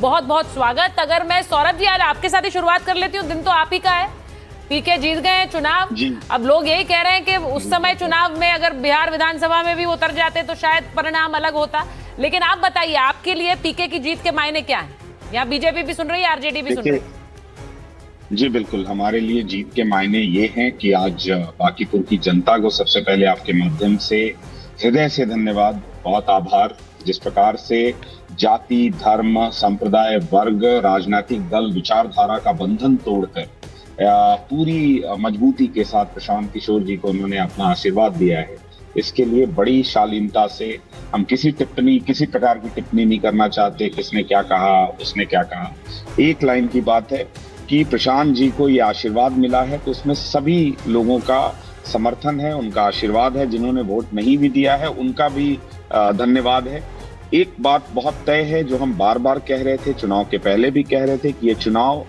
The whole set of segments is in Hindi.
बहुत बहुत स्वागत। अगर मैं सौरभ जी आज आपके साथ ही शुरुआत कर लेती हूँ, दिन तो आप ही का है, पीके जीत गए हैं चुनाव। अब लोग यही कह रहे हैं कि उस समय चुनाव में अगर बिहार विधानसभा में भी उतर जाते तो शायद परिणाम अलग होता, लेकिन आप बताइए आपके लिए पीके की जीत के मायने क्या हैं? यहाँ बीजेपी भी सुन रही है, आरजेडी भी सुन रही है। जी बिल्कुल, हमारे लिए जीत के मायने ये हैं कि आज बांकीपुर की जनता को सबसे पहले आपके माध्यम से हृदय से धन्यवाद, बहुत आभार। जिस प्रकार से जाति, धर्म, संप्रदाय, वर्ग, राजनीतिक दल, विचारधारा का बंधन तोड़कर पूरी मजबूती के साथ प्रशांत किशोर जी को उन्होंने अपना आशीर्वाद दिया है, इसके लिए बड़ी शालीनता से हम किसी प्रकार की टिप्पणी नहीं करना चाहते। किसने क्या कहा, उसने क्या कहा, एक लाइन की बात है कि प्रशांत जी को ये आशीर्वाद मिला है तो उसमें सभी लोगों का समर्थन है, उनका आशीर्वाद है। जिन्होंने वोट नहीं भी दिया है उनका भी धन्यवाद है। एक बात बहुत तय है जो हम बार बार कह रहे थे, चुनाव के पहले भी कह रहे थे कि ये चुनाव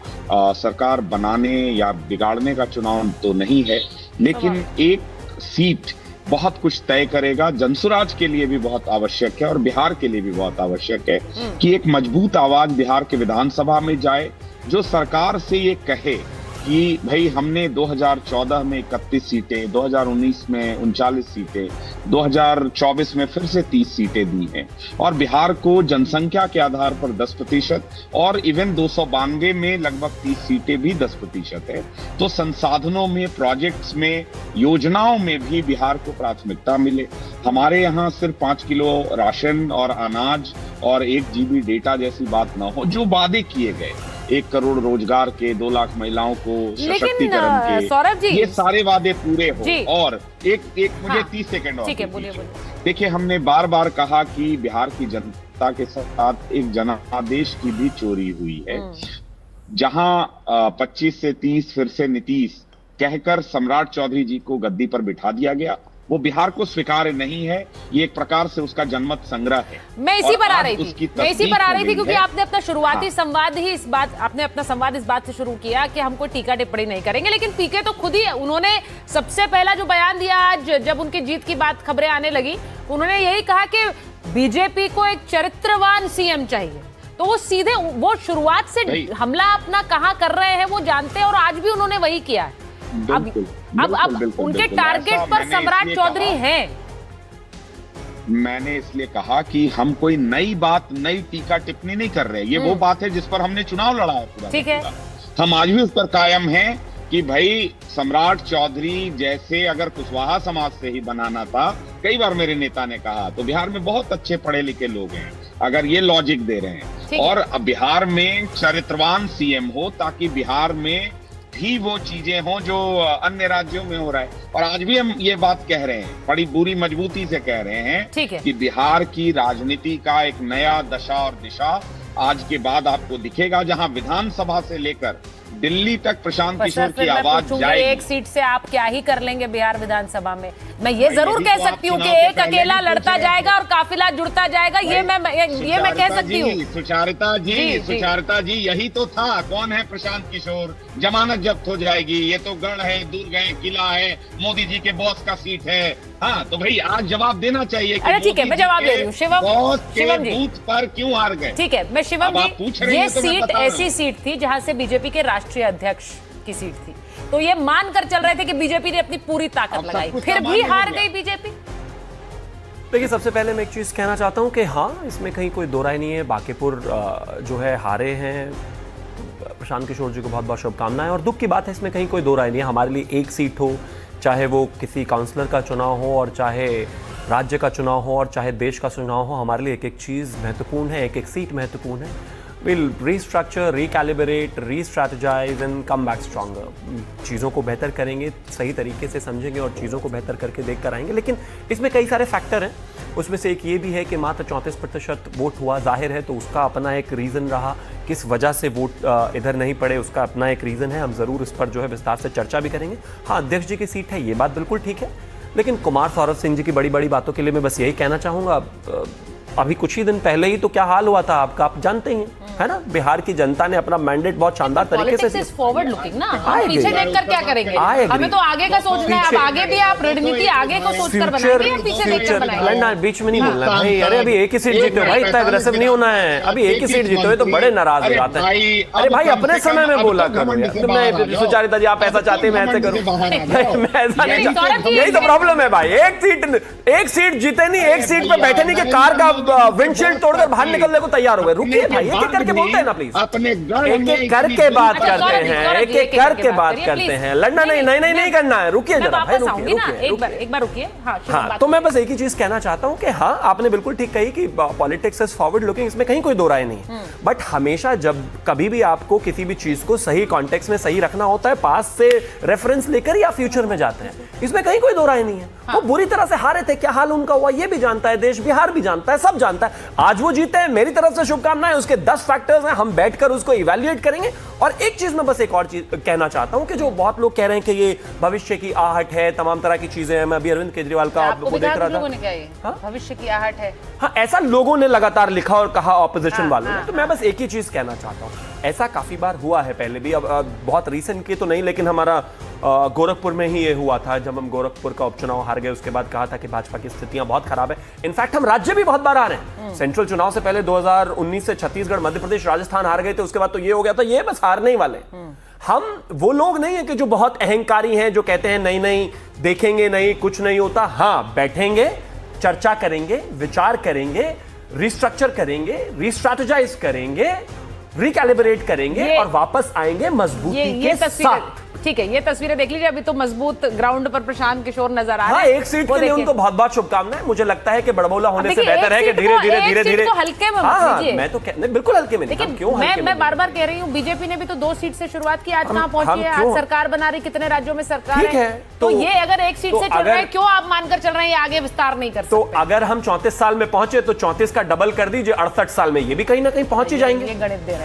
सरकार बनाने या बिगाड़ने का चुनाव तो नहीं है, लेकिन एक सीट बहुत कुछ तय करेगा। जनसुराज के लिए भी बहुत आवश्यक है और बिहार के लिए भी बहुत आवश्यक है कि एक मजबूत आवाज बिहार के विधानसभा में जाए, जो सरकार से ये कहे कि भाई हमने 2014 में 31 सीटें, 2019 में 39 सीटें, 2024 में फिर से 30 सीटें दी हैं और बिहार को जनसंख्या के आधार पर 10% और इवन 292 में लगभग 30 सीटें भी 10% है। तो संसाधनों में, प्रोजेक्ट्स में, योजनाओं में भी बिहार को प्राथमिकता मिले। हमारे यहाँ सिर्फ 5 किलो राशन और अनाज और 1 GB डेटा जैसी बात ना हो, जो वादे किए गए 1 करोड़ रोजगार के, 2 लाख महिलाओं को सशक्तिकरण के, सौरभ जी ये सारे वादे पूरे हो। और एक मुझे 30 सेकंड और देखिए, हमने बार बार कहा कि बिहार की जनता के साथ एक जनादेश की भी चोरी हुई है, जहां 25 से 30 फिर से नीतीश कहकर सम्राट चौधरी जी को गद्दी पर बिठा दिया गया। वो बिहार को स्वीकार्य नहीं है, ये एक प्रकार से उसका जनमत संग्रह है। मैं इसी पर आ रही थी क्योंकि आपने अपना शुरुआती संवाद ही आपने अपना संवाद इस बात से शुरू किया कि हम कोई टीका टिप्पणी नहीं करेंगे, लेकिन पीके तो खुद ही उन्होंने सबसे पहला जो बयान दिया आज जब उनकी जीत की बात खबरें आने लगी, उन्होंने यही कहा कि बीजेपी को एक चरित्रवान सीएम चाहिए। तो वो सीधे वो शुरुआत से हमला अपना कहाँ कर रहे हैं वो जानते हैं और आज भी उन्होंने वही किया है। अब उनके टारगेट पर सम्राट चौधरी हैं। मैंने इसलिए कहा कि हम कोई नई बात, नई टीका टिप्पणी नहीं कर रहे। ये वो बात है जिस पर हमने चुनाव लड़ा है पूरा। ठीक है, हम आज भी उस पर कायम हैं कि भाई सम्राट चौधरी जैसे अगर कुशवाहा समाज से ही बनाना था, कई बार मेरे नेता ने कहा, तो बिहार में बहुत अच्छे पढ़े लिखे लोग हैं अगर ये लॉजिक दे रहे हैं, और बिहार में चरित्रवान सीएम हो ताकि बिहार में भी वो चीजें हों जो अन्य राज्यों में हो रहा है। और आज भी हम ये बात कह रहे हैं, बड़ी बुरी मजबूती से कह रहे हैं कि बिहार की राजनीति का एक नया दशा और दिशा आज के बाद आपको दिखेगा, जहां विधानसभा से लेकर दिल्ली तक प्रशांत किशोर की आवाज जाएगी। एक सीट से आप क्या ही कर लेंगे बिहार विधानसभा में? मैं ये जरूर कह सकती हूँ कि एक अकेला लड़ता जाएगा और काफिला जुड़ता जाएगा, ये मैं कह सकती हूँ। सुचारिता जी यही तो था। कौन है प्रशांत किशोर? जमानत जब्त हो जाएगी, ये तो गढ़ है, दुर्ग है, किला है, मोदी जी के बॉस का सीट है। हाँ तो भाई आज जवाब देना चाहिए। अरे ठीक है, मैं जवाब दे रही हूँ। शिवम जी बूथ पर क्यों हार गए? ठीक है, मैं शिवम जी, ये सीट ऐसी सीट थी जहां से बीजेपी के राष्ट्रीय अध्यक्ष की सीट थी, तो ये मानकर चल रहे थे कि बीजेपी ने अपनी पूरी ताकत लगाई, फिर भी हार गई बीजेपी। देखिए, सबसे पहले मैं एक चीज कहना चाहता हूं कि हाँ, इसमें कहीं कोई दो राय नहीं है। बांकीपुर जो है हारे हैं। प्रशांत किशोर जी को बहुत बहुत शुभकामनाएं और दुख की बात है, इसमें कहीं कोई दो राय नहीं है। हमारे लिए एक सीट हो, चाहे वो किसी काउंसलर का चुनाव हो और चाहे राज्य का चुनाव हो और चाहे देश का चुनाव हो, हमारे लिए एक एक चीज़ महत्वपूर्ण है, एक एक सीट महत्वपूर्ण है। Will restructure, recalibrate, restrategize and come back stronger. चीज़ों को बेहतर करेंगे, सही तरीके से समझेंगे और चीज़ों को बेहतर करके देख कर आएंगे। लेकिन इसमें कई सारे फैक्टर हैं। उसमें से एक ये भी है कि मात्र 34% वोट हुआ, जाहिर है, तो उसका अपना एक रीज़न रहा। किस वजह से वोट इधर नहीं पड़े, उसका अपना एक रीज़न है। हम ज़रूर इस पर जो है विस्तार से चर्चा भी करेंगे। हाँ, अध्यक्ष जी की सीट है, ये बात बिल्कुल ठीक है। लेकिन कुमार सौरभ सिंह जी की बड़ी बड़ी बातों के लिए मैं बस यही कहना चाहूँगा, अभी कुछ ही दिन पहले ही तो क्या हाल हुआ था आपका, आप जानते ही हैं। है ना, बिहार की जनता ने अपना मैंडेट बहुत शानदार तरीके से फॉरवर्ड लुकिंग ना, हम पीछे देखकर क्या करेंगे, हमें तो आगे का सोचना है। अब आगे भी आप रणनीति आगे को सोचकर बनाएंगे या पीछे देखकर बनाएंगे? लड़ना बीच में नहीं बोलना भाई। अरे अभी एक ही सीट जीते हो भाई, इतना अग्रेसिव नहीं होना है। अभी एक ही सीट जीते हो तो बड़े नाराज हो जाते हैं। अरे भाई अपने समय में बोला करो यार। मैं सुचारिता जी आप ऐसा चाहते हैं मैं ऐसे करूं, मैं ऐसा नहीं चाहता। यही तो प्रॉब्लम है भाई, एक सीट जीते नहीं, एक सीट पे बैठे नहीं कि कार का विंडशील्ड तोड़कर बाहर निकलने को तैयार हो गए। रुकिए भाई, एक एक करके बोलते हैं ना प्लीज, एक एक करके बात करते हैं, एक एक करके बात करते हैं। लड़ना नहीं करना है। रुकिए जरा भाई, एक बार रुकिए। हाँ, तो मैं बस एक ही चीज कहना चाहता हूं कि हाँ आपने बिल्कुल ठीक कही कि पॉलिटिक्स इज फॉरवर्ड लुकिंग, इसमें कहीं कोई दो राय नहीं। बट हमेशा जब कभी भी आपको किसी भी चीज को सही कॉन्टेक्स्ट में सही रखना होता है, पास से रेफरेंस लेकर या फ्यूचर में जाते हैं, इसमें कहीं कोई दो राय नहीं है। वो बुरी तरह से हारे थे, क्या हाल उनका हुआ ये भी जानता है देश, बिहार भी जानता है, सब जानता है। आज वो जीते हैं, मेरी तरफ से शुभकामनाएं। उसके 10 फैक्टर्स हैं, हम बैठकर उसको इवैल्यूएट करेंगे। और एक चीज मैं बस एक और चीज कहना चाहता हूं कि जो बहुत लोग कह रहे हैं कि ये भविष्य की आहट है, तमाम तरह की चीजें हैं। मैं अभी अरविंद केजरीवाल का वो देख रहा था, भविष्य की आहट है। हाँ, ऐसा लोगों ने लगातार लिखा और कहा ऑपोजिशन वालों ने। तो मैं बस एक ही चीज कहना चाहता हूं, ऐसा काफी बार हुआ है पहले भी। अब बहुत रिसेंट की तो नहीं, लेकिन हमारा गोरखपुर में ही ये हुआ था जब हम गोरखपुर का उपचुनाव हार गए। उसके बाद कहा था कि भाजपा की स्थितियां बहुत खराब है। इनफैक्ट हम राज्य भी बहुत बार आ रहे हैं। सेंट्रल चुनाव से पहले 2019 से छत्तीसगढ़, मध्य प्रदेश, राजस्थान हार गए थे। उसके बाद तो ये हो गया था, ये बस हारने ही वाले। हम वो लोग नहीं है कि जो बहुत अहंकारी हैं, जो कहते हैं नहीं देखेंगे नहीं, कुछ नहीं होता। हाँ, बैठेंगे, चर्चा करेंगे, विचार करेंगे, रिस्ट्रक्चर करेंगे, रिस्ट्रैटेजाइज करेंगे, रिकैलिब्रेट करेंगे और वापस आएंगे मजबूती के साथ। ठीक है, ये तस्वीरें देख लीजिए। अभी तो मजबूत ग्राउंड पर प्रशांत किशोर नजर आ रहे हैं। हाँ, एक सीट के लिए उनको बहुत बहुत शुभकामनाएं। मुझे लगता है कि बड़बोला होने से बेहतर है कि धीरे-धीरे तो हल्के में हाँ, मैं तो बिल्कुल हल्के में नहीं। क्यों हल्के में? मैं बार-बार कह रही हूँ, बीजेपी ने भी तो 2 सीट से शुरुआत की, आज कहां पहुंची है? आज सरकार बना रही, कितने राज्यों में सरकार है। तो ये अगर एक सीट से चल रहा है, क्यों आप मानकर चल रहे हैं आगे विस्तार नहीं कर सकते? तो अगर हम 34 साल में पहुंचे तो 34 का डबल कर दीजिए, 68 साल में ये भी कहीं ना कहीं पहुंच ही जाएंगे।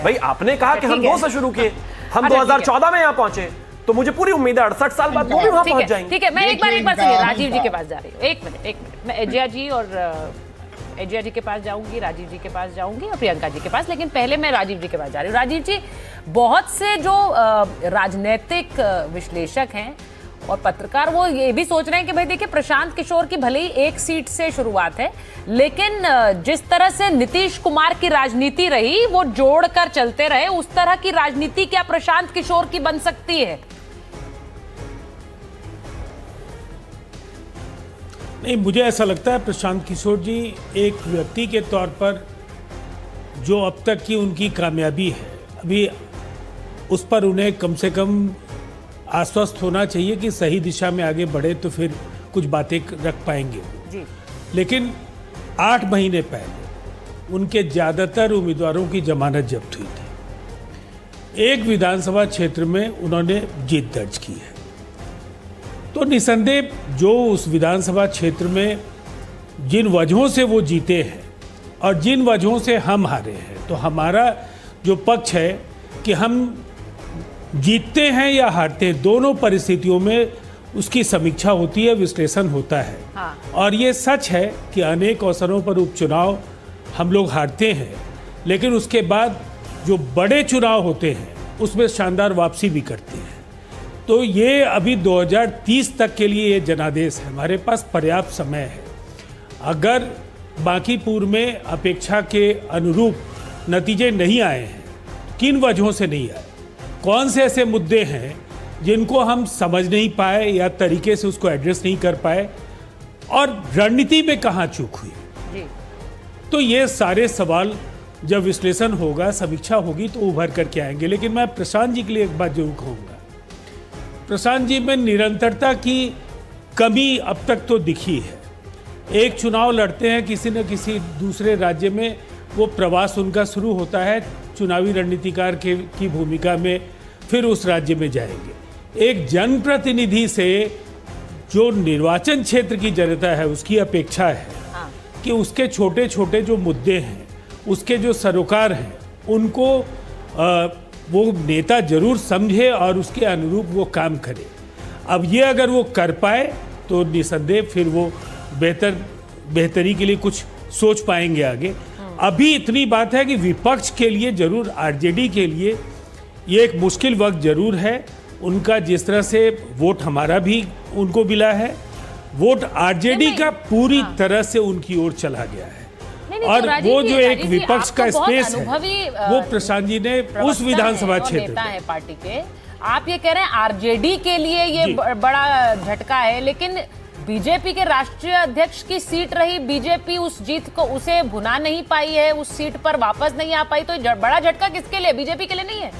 भाई आपने कहा कि हम 2 से शुरू किए, हम 2014 में यहाँ पहुंचे, तो मुझे पूरी उम्मीद है 68 साल बाद वो भी वहां पहुंच जाएंगे। ठीक है, मैं एक बार सुनिए, राजीव जी के पास जा रही हूँ। एक मिनट, मैं एजिया जी और एजिया जी के पास जाऊंगी, राजीव जी के पास जाऊंगी और प्रियंका जी के पास, लेकिन पहले मैं राजीव जी के पास जा रही हूँ। राजीव जी, बहुत से जो राजनीतिक विश्लेषक हैं और पत्रकार, वो ये भी सोच रहे हैं कि भाई देखिए, प्रशांत किशोर की भले ही एक सीट से शुरुआत है, लेकिन जिस तरह से नीतीश कुमार की राजनीति रही, वो जोड़कर चलते रहे, उस तरह की राजनीति क्या प्रशांत किशोर की बन सकती है? नहीं, मुझे ऐसा लगता है प्रशांत किशोर जी एक व्यक्ति के तौर पर जो अब तक की उनकी कामयाबी है, अभी उस पर उन्हें कम से कम आश्वस्त होना चाहिए कि सही दिशा में आगे बढ़े तो फिर कुछ बातें रख पाएंगे जी। लेकिन 8 महीने पहले उनके ज़्यादातर उम्मीदवारों की जमानत जब्त हुई थी। एक विधानसभा क्षेत्र में उन्होंने जीत दर्ज की है। तो निसंदेह जो उस विधानसभा क्षेत्र में जिन वजहों से वो जीते हैं और जिन वजहों से हम हारे हैं, तो हमारा जो पक्ष है कि हम जीतते हैं या हारते हैं, दोनों परिस्थितियों में उसकी समीक्षा होती है, विश्लेषण होता है। हाँ। और ये सच है कि अनेक अवसरों पर उपचुनाव हम लोग हारते हैं, लेकिन उसके बाद जो बड़े चुनाव होते हैं उसमें शानदार वापसी भी करते हैं। तो ये अभी 2030 तक के लिए ये जनादेश है, हमारे पास पर्याप्त समय है। अगर बांकीपुर में अपेक्षा के अनुरूप नतीजे नहीं आए हैं, किन वजहों से नहीं आए, कौन से ऐसे मुद्दे हैं जिनको हम समझ नहीं पाए या तरीके से उसको एड्रेस नहीं कर पाए, और रणनीति में कहाँ चूक हुई जी। तो ये सारे सवाल जब विश्लेषण होगा, समीक्षा होगी, तो उभर करके आएंगे। लेकिन मैं प्रशांत जी के लिए एक बात जरूर कहूँगा, प्रशांत जी में निरंतरता की कमी अब तक तो दिखी है। एक चुनाव लड़ते हैं किसी न किसी दूसरे राज्य में, वो प्रवास उनका शुरू होता है चुनावी रणनीतिकार की भूमिका में, फिर उस राज्य में जाएंगे। एक जनप्रतिनिधि से जो निर्वाचन क्षेत्र की जनता है उसकी अपेक्षा है कि उसके छोटे छोटे जो मुद्दे हैं, उसके जो सरोकार हैं, उनको वो नेता जरूर समझे और उसके अनुरूप वो काम करे। अब ये अगर वो कर पाए तो निसंदेह फिर वो बेहतरी के लिए कुछ सोच पाएंगे आगे। अभी इतनी बात है कि विपक्ष के लिए जरूर, आरजेडी के लिए ये एक मुश्किल वक्त जरूर है। उनका जिस तरह से वोट हमारा भी उनको मिला है, वोट आरजेडी का पूरी तरह से उनकी ओर चला गया है। और वो जो एक विपक्ष का स्पेस है वो प्रशांत जी ने उस विधानसभा क्षेत्र है पार्टी के। आप ये कह रहे हैं आरजेडी के लिए ये बड़ा झटका है, लेकिन बीजेपी के राष्ट्रीय अध्यक्ष की सीट रही, बीजेपी उस जीत को उसे भुना नहीं पाई है, उस सीट पर वापस नहीं आ पाई, तो बड़ा झटका किसके लिए? बीजेपी के लिए नहीं है?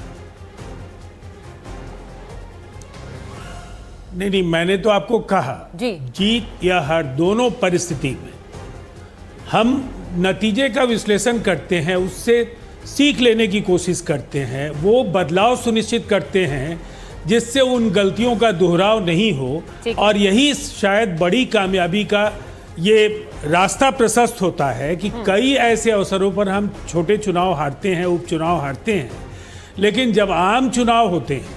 नहीं, मैंने तो आपको कहा जी, जीत या हार दोनों परिस्थिति में हम नतीजे का विश्लेषण करते हैं, उससे सीख लेने की कोशिश करते हैं, वो बदलाव सुनिश्चित करते हैं जिससे उन गलतियों का दोहराव नहीं हो, और यही शायद बड़ी कामयाबी का ये रास्ता प्रशस्त होता है कि कई ऐसे अवसरों पर हम छोटे चुनाव हारते हैं, उपचुनाव हारते हैं, लेकिन जब आम चुनाव होते हैं,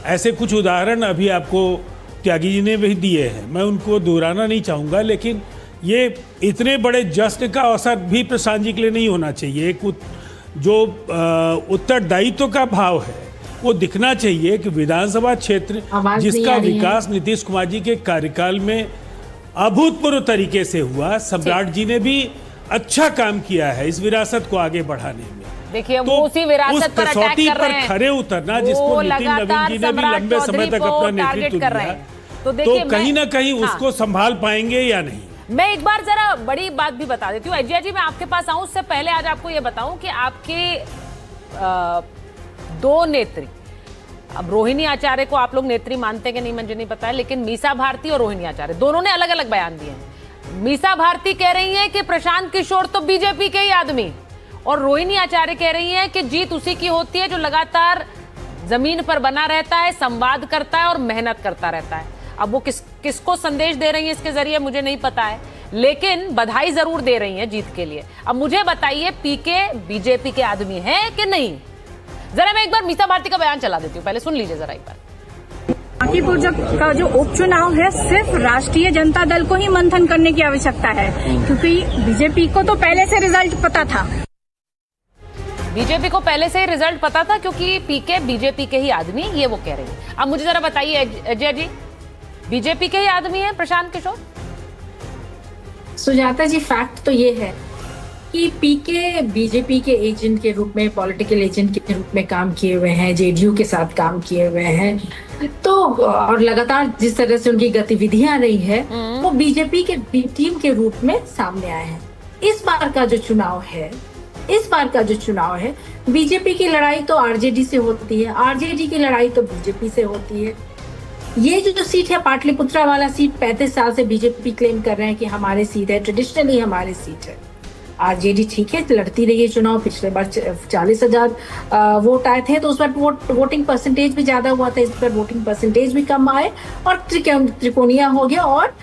ऐसे कुछ उदाहरण अभी आपको त्यागी जी ने भी दिए हैं, मैं उनको दोहराना नहीं चाहूँगा, लेकिन ये इतने बड़े जश्न का अवसर भी प्रशांत जी के लिए नहीं होना चाहिए। एक जो उत्तरदायित्व का भाव है वो दिखना चाहिए कि विधानसभा क्षेत्र जिसका विकास नीतीश कुमार जी के कार्यकाल में अभूतपूर्व तरीके से हुआ, सम्राट जी ने भी अच्छा काम किया है इस विरासत को आगे बढ़ाने में। देखिए वो उसी विरासत पर अटैक कर रहे हैं, खरे उतरना जिसको नितिन नवीन जी ने भी लंबे समय तक अपना नेतृत्व दिया, तो कहीं ना कहीं उसको संभाल पाएंगे या नहीं। मैं एक बार जरा बड़ी बात भी बता देती हूँ अजय जी, मैं आपके पास आऊं उससे पहले आज आपको ये बताऊं कि आपके दो नेत्री, अब रोहिणी आचार्य को आप लोग नेत्री मानते हैं कि नहीं मुझे नहीं पता है, लेकिन मीसा भारती और रोहिणी आचार्य दोनों ने अलग अलग बयान दिए हैं। मीसा भारती कह रही है कि प्रशांत किशोर तो बीजेपी के ही आदमी, और रोहिणी आचार्य कह रही है कि जीत उसी की होती है जो लगातार जमीन पर बना रहता है, संवाद करता है और मेहनत करता रहता है। अब वो किसको संदेश दे रही है इसके जरिए मुझे नहीं पता है, लेकिन बधाई जरूर दे रही है जीत के लिए। अब मुझे बताइए पीके बीजेपी के आदमी है कि नहीं? जरा मैं एक बार मीसा भारती का बयान चला देती हूँ, पहले सुन लीजिए जरा एक बार। बांकीपुर का जो उपचुनाव है सिर्फ राष्ट्रीय जनता दल को ही मंथन करने की आवश्यकता है, क्योंकि बीजेपी को तो पहले से रिजल्ट पता था। बीजेपी को पहले से ही रिजल्ट पता था क्योंकि पीके बीजेपी के ही आदमी, ये वो कह रही है। अब मुझे जरा बताइए अजय जी, बीजेपी के ही आदमी है प्रशांत किशोर? सुजाता जी, फैक्ट तो ये है कि पीके बीजेपी के एजेंट के रूप में, पॉलिटिकल एजेंट के रूप में काम किए हुए हैं, जेडीयू के साथ काम किए हुए हैं, तो और लगातार जिस तरह से उनकी गतिविधियां रही है वो बीजेपी के बी टीम के रूप में सामने आए हैं। इस बार का जो चुनाव है बीजेपी की लड़ाई तो आरजेडी से होती है, आरजेडी की लड़ाई तो बीजेपी से होती है। ये जो सीट है पाटलिपुत्रा वाला सीट, 35 साल से बीजेपी क्लेम कर रहे हैं कि हमारी सीट है, ट्रेडिशनली हमारी सीट है। आरजेडी ठीक है लड़ती रही है चुनाव, पिछले बार 40,000 वोट आए थे, तो उस बार वोटिंग परसेंटेज भी ज्यादा हुआ था, इस बार वोटिंग परसेंटेज भी कम आए और त्रिकोणीय हो गया, और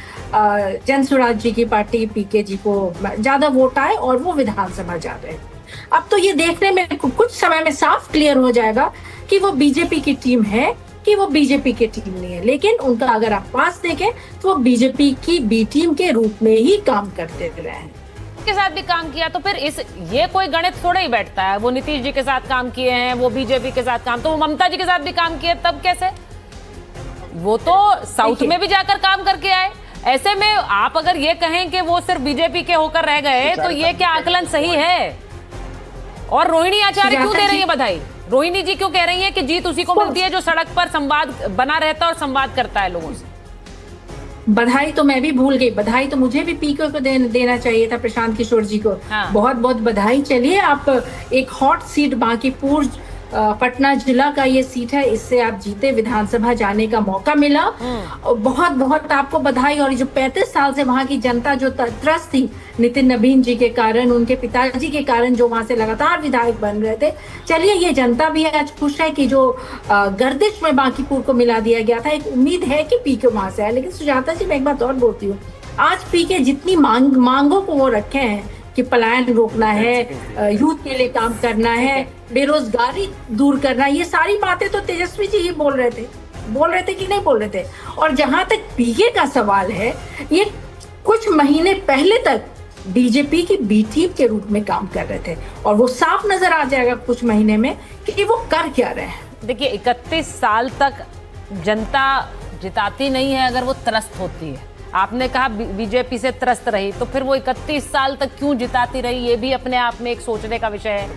जन स्वराज जी की पार्टी पीके जी को ज्यादा वोट आए और वो विधानसभा जा रहे हैं। अब तो ये देखने में कुछ समय में साफ क्लियर हो जाएगा कि वो बीजेपी की टीम है कि वो बीजेपी की टीम नहीं है, लेकिन उनका अगर आप पास देखें तो वो बीजेपी की बी टीम के रूप में ही काम करते रहे हैं। के साथ भी काम किया, तो फिर ये कोई गणित थोड़ा ही बैठता है। वो नीतीश जी के साथ काम किए हैं, वो बीजेपी के साथ काम, तो वो ममता जी के साथ भी काम किए, तब कैसे? वो तो साउथ में भी जाकर काम करके आए। ऐसे में आप अगर ये कहें कि वो सिर्फ बीजेपी के होकर रह गए, तो ये क्या आकलन सही है? और रोहिणी आचार्य क्यों दे रही है बधाई? रोहिणी जी क्यों कह रही है कि जीत उसी को मिलती है जो सड़क पर संवाद बना रहता है और संवाद करता है लोगों से? बधाई तो मैं भी भूल गई, बधाई तो मुझे भी पीके को देना चाहिए था, प्रशांत किशोर जी को। हाँ। बहुत बहुत बधाई। चलिए, आप एक हॉट सीट बांकीपुर पटना जिला का ये सीट है, इससे आप जीते, विधानसभा जाने का मौका मिला, बहुत बहुत आपको बधाई। और जो 35 साल से वहां की जनता जो त्रस्त थी नितिन नवीन जी के कारण, उनके पिताजी के कारण, जो वहां से लगातार विधायक बन रहे थे, चलिए ये जनता भी आज खुश है कि जो गर्दिश में बांकीपुर को मिला दिया गया था, एक उम्मीद है कि पीके वहां से आए। लेकिन सुजाता जी, मैं एक बात और बोलती हूँ, आज पीके जितनी मांगों को वो रखे हैं कि पलायन रोकना है, यूथ के लिए काम करना है, बेरोजगारी दूर करना, ये सारी बातें तो तेजस्वी जी ही बोल रहे थे कि नहीं बोल रहे थे। और जहां तक पीके का सवाल है, ये कुछ महीने पहले तक बीजेपी की बी टीम के रूप में काम कर रहे थे, और वो साफ नजर आ जाएगा कुछ महीने में कि वो कर क्या रहे हैं। देखिए 31 साल तक जनता जिताती नहीं है अगर वो त्रस्त होती है। आपने कहा बीजेपी से त्रस्त रही, तो फिर वो 31 साल तक क्यों जिताती रही, ये भी अपने आप में एक सोचने का विषय है।